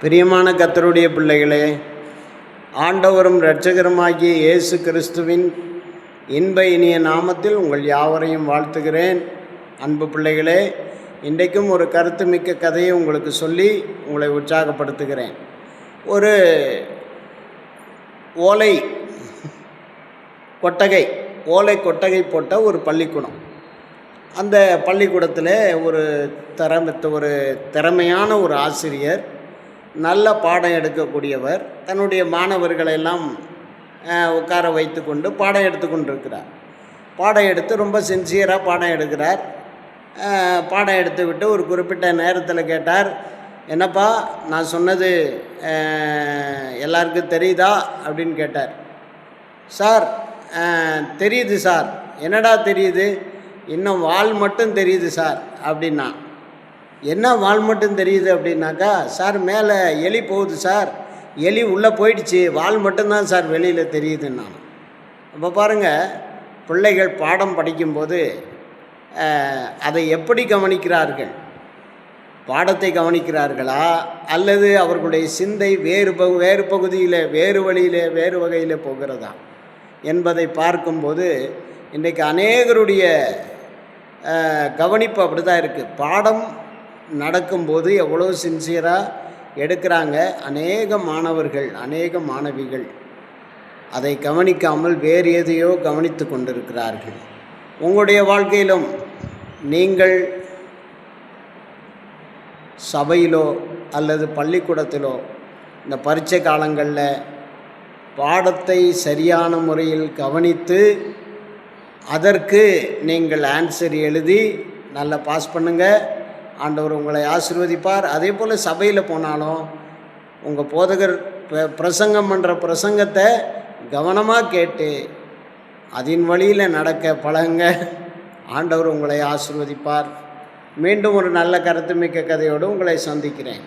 பிரியமான கர்த்தருடைய பிள்ளைகளே, ஆண்டவரும் இரட்சகருமாகிய இயேசு கிறிஸ்துவின் இன்ப இனிய நாமத்தில் உங்கள் யாவரையும் வாழ்த்துகிறேன். அன்பு பிள்ளைகளே, இன்றைக்கும் ஒரு கருத்துமிக்க கதையை உங்களுக்கு சொல்லி உங்களை உற்சாகப்படுத்துகிறேன். ஒரு ஓலை கொட்டகை போட்ட ஒரு பள்ளிக்கூடம். அந்த பள்ளிக்கூடத்தில் ஒரு திறமையான ஒரு ஆசிரியர், நல்ல பாடம் எடுக்கக்கூடியவர், தன்னுடைய மாணவர்களை எல்லாம் உட்கார வைத்து கொண்டு பாடம் எடுத்து கொண்டிருக்கிறார். பாடம் எடுத்து ரொம்ப சின்சியராக பாடம் எடுக்கிறார். பாடம் எடுத்து விட்டு ஒரு குறிப்பிட்ட நேரத்தில் கேட்டார், என்னப்பா நான் சொன்னது எல்லாருக்கும் தெரியுதா அப்படின்னு கேட்டார். சார் தெரியுது சார். என்னடா தெரியுது? இன்னும் வால் மட்டும் தெரியுது சார் அப்படின்னா. என்ன வால் மட்டும் தெரியுது அப்படின்னாக்கா, சார் மேலே எலி போகுது சார், எலி உள்ளே போயிடுச்சு, வால் மட்டும்தான் சார் வெளியில் தெரியுதுன்னா. அப்போ பாருங்கள், பிள்ளைகள் பாடம் படிக்கும்போது அதை எப்படி கவனிக்கிறார்கள்? பாடத்தை கவனிக்கிறார்களா அல்லது அவர்களுடைய சிந்தை வேறு பகுதியில், வேறு வழியில், வேறு வகையில் போகிறதா என்பதை பார்க்கும்போது இன்றைக்கு அநேகருடைய கவனிப்பு அப்படி தான் இருக்குது. பாடம் நடக்கும்போது எவ்வளோ சின்சியராக எடுக்கிறாங்க. அநேக மாணவர்கள், அநேக மாணவிகள் அதை கவனிக்காமல் வேறு எதையோ கவனித்து கொண்டிருக்கிறார்கள். உங்களுடைய வாழ்க்கையிலும் நீங்கள் சபையிலோ அல்லது பள்ளிக்கூடத்திலோ இந்த பரீட்சை காலங்களில் பாடத்தை சரியான முறையில் கவனித்து அதற்கு நீங்கள் ஆன்சர் எழுதி நல்லா பாஸ் பண்ணுங்கள். ஆண்டவர் உங்களை ஆசீர்வதிப்பார். அதே போல் சபையில் போனாலும் உங்கள் போதகர் பிரசங்கம் பண்ணுற பிரசங்கத்தை கவனமாக கேட்டு அதன் வழியில் நடக்க பழகுங்க. ஆண்டவர் உங்களை ஆசீர்வதிப்பார். மீண்டும் ஒரு நல்ல கருத்துமிக்க கதையோடு உங்களை சந்திக்கிறேன்.